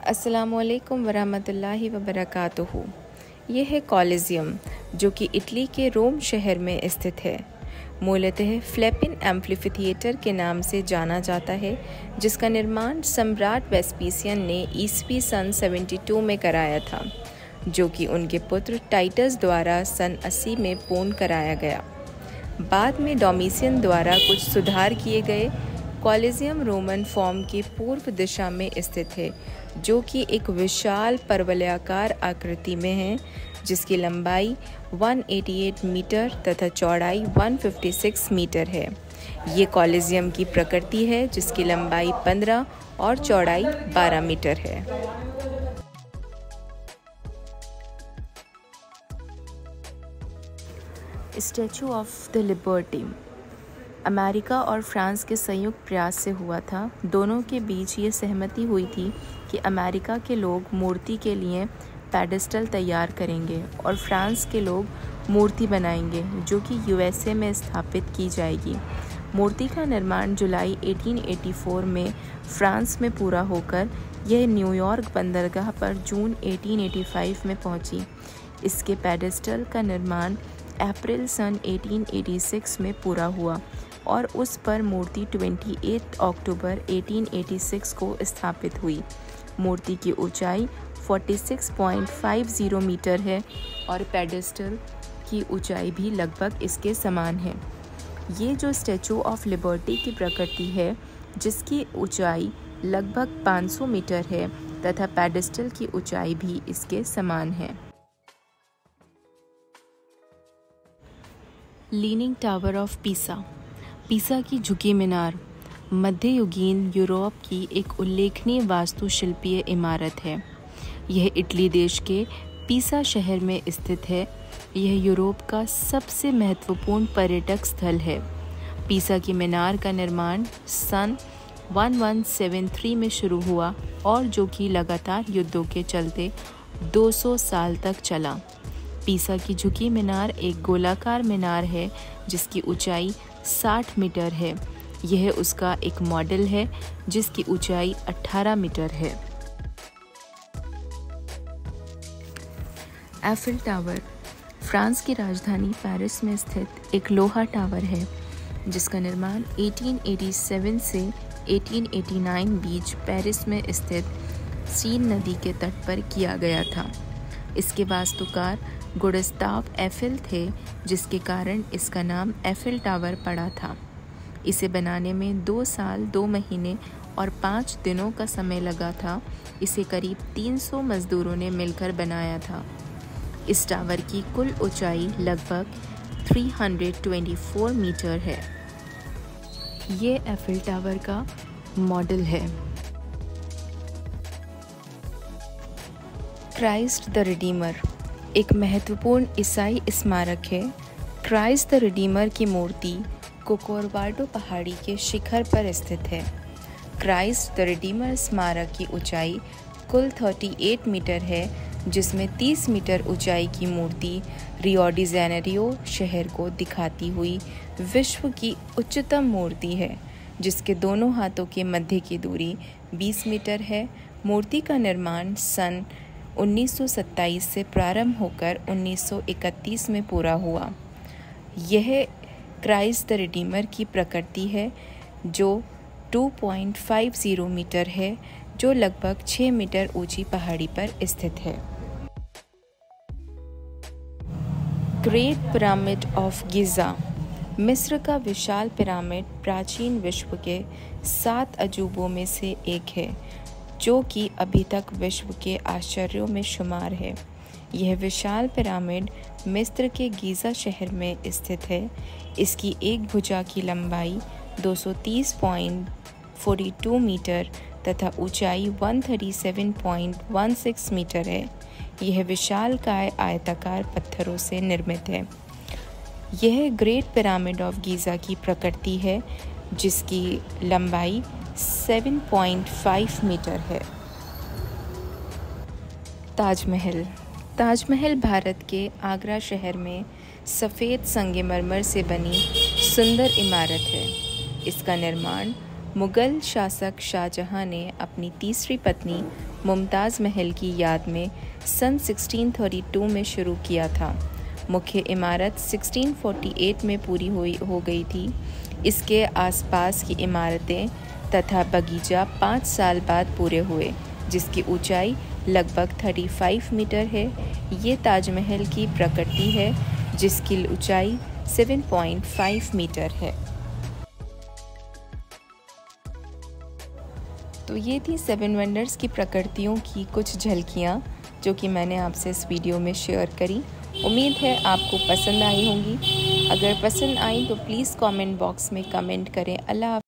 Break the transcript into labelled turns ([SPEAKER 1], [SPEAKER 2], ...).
[SPEAKER 1] अस्सलामुअलैकुम वरहमतुल्लाहि वबरकातुहू। ये है कॉलिज़ियम जो कि इटली के रोम शहर में स्थित है। मूलतः फ्लिपिन एम्फीथिएटर के नाम से जाना जाता है, जिसका निर्माण सम्राट वेस्पीसियन ने ईस्वी सन 72 में कराया था, जो कि उनके पुत्र टाइटस द्वारा सन 80 में पूर्ण कराया गया। बाद में डोमिशियन द्वारा कुछ सुधार किए गए। कॉलिज़ियम रोमन फॉर्म की पूर्व दिशा में स्थित है, जो कि एक विशाल परवलयाकार आकृति में है, जिसकी लंबाई 188 मीटर तथा चौड़ाई 156 मीटर है। ये कॉलिज़ियम की प्रकृति है, जिसकी लंबाई 15 और चौड़ाई 12 मीटर है। Statue of the liberty America और फ्रांस के संयुक्त प्रयास से हुआ था। दोनों के बीच ये सहमति हुई थी कि अमेरिका के लोग मूर्ति के लिए पेडेस्टल तैयार करेंगे और फ्रांस के लोग मूर्ति बनाएंगे, जो कि यूएसए में स्थापित की जाएगी। मूर्ति का निर्माण जुलाई 1884 में फ्रांस में पूरा होकर यह न्यूयॉर्क बंदरगाह पर जून 1885 में पहुंची। इसके पेडेस्टल का निर्माण अप्रैल सन 1886 में पूरा हुआ और उस पर मूर्ति 28 अक्टूबर 1886 को स्थापित हुई। मूर्ति की ऊंचाई 46.50 मीटर है और पेडेस्टल की ऊंचाई भी लगभग इसके समान है। ये जो स्टैचू ऑफ लिबर्टी की प्रकृति है, जिसकी ऊंचाई लगभग 500 मीटर है तथा पेडेस्टल की ऊंचाई भी इसके समान है। Leaning tower of Pisa. पीसा की झुकी मीनार मध्ययुगीन यूरोप की एक उल्लेखनीय वास्तुशिल्पीय इमारत है। यह इटली देश के पीसा शहर में स्थित है। यह यूरोप का सबसे महत्वपूर्ण पर्यटक स्थल है। पीसा की मीनार का निर्माण सन 1173 में शुरू हुआ और जो कि लगातार युद्धों के चलते 200 साल तक चला। पीसा की झुकी मीनार एक गोलाकार मीनार है, जिसकी ऊंचाई 60 मीटर है। यह उसका एक मॉडल है, जिसकी ऊंचाई 18 मीटर है। एफिल टावर फ्रांस की राजधानी पेरिस में स्थित एक लोहा टावर है, जिसका निर्माण 1887 से 1889 बीच पेरिस में स्थित सीन नदी के तट पर किया गया था। इसके वास्तुकार गुस्ताव एफिल थे, जिसके कारण इसका नाम एफिल टावर पड़ा था। इसे बनाने में 2 साल 2 महीने और 5 दिनों का समय लगा था। इसे करीब 300 मजदूरों ने मिलकर बनाया था। इस टावर की कुल ऊंचाई लगभग 324 मीटर है। ये एफिल टावर का मॉडल है। क्राइस्ट द रिडीमर एक महत्वपूर्ण ईसाई स्मारक है। क्राइस्ट द रिडीमर की मूर्ति कोकोरवाडो पहाड़ी के शिखर पर स्थित है। क्राइस्ट द रिडीमर स्मारक की ऊंचाई कुल 38 मीटर है, जिसमें 30 मीटर ऊंचाई की मूर्ति रियो डी जेनेरियो शहर को दिखाती हुई विश्व की उच्चतम मूर्ति है, जिसके दोनों हाथों के मध्य की दूरी 20 मीटर है। मूर्ति का निर्माण सन 1927 से प्रारंभ होकर 1931 में पूरा हुआ। यह क्राइस्ट द रिडीमर की प्रकृति है, जो 2.50 मीटर है, जो लगभग 6 मीटर ऊंची पहाड़ी पर स्थित है। ग्रेट पिरामिड ऑफ गिज़ा मिस्र का विशाल पिरामिड प्राचीन विश्व के 7 अजूबों में से एक है, जो कि अभी तक विश्व के आश्चर्यों में शुमार है। यह विशाल पिरामिड मिस्र के गीज़ा शहर में स्थित है। इसकी एक भुजा की लंबाई 230.42 मीटर तथा ऊंचाई 137.16 मीटर है। यह विशालकाय आयताकार पत्थरों से निर्मित है। यह ग्रेट पिरामिड ऑफ गीज़ा की प्रकृति है, जिसकी लंबाई 7.5 मीटर है। ताजमहल भारत के आगरा शहर में सफ़ेद संगमरमर से बनी सुंदर इमारत है। इसका निर्माण मुग़ल शासक शाहजहां ने अपनी तीसरी पत्नी मुमताज़ महल की याद में सन 1632 में शुरू किया था। मुख्य इमारत 1648 में पूरी हो गई थी। इसके आसपास की इमारतें तथा बगीचा 5 साल बाद पूरे हुए, जिसकी ऊंचाई लगभग 35 मीटर है। ये ताजमहल की प्रकृति है, जिसकी ऊंचाई 7.5 मीटर है। तो ये थी 7 वंडर्स की प्रकृतियों की कुछ झलकियाँ जो कि मैंने आपसे इस वीडियो में शेयर करी। उम्मीद है आपको पसंद आई होंगी। अगर पसंद आई तो प्लीज़ कमेंट बॉक्स में कमेंट करें। अल्लाह।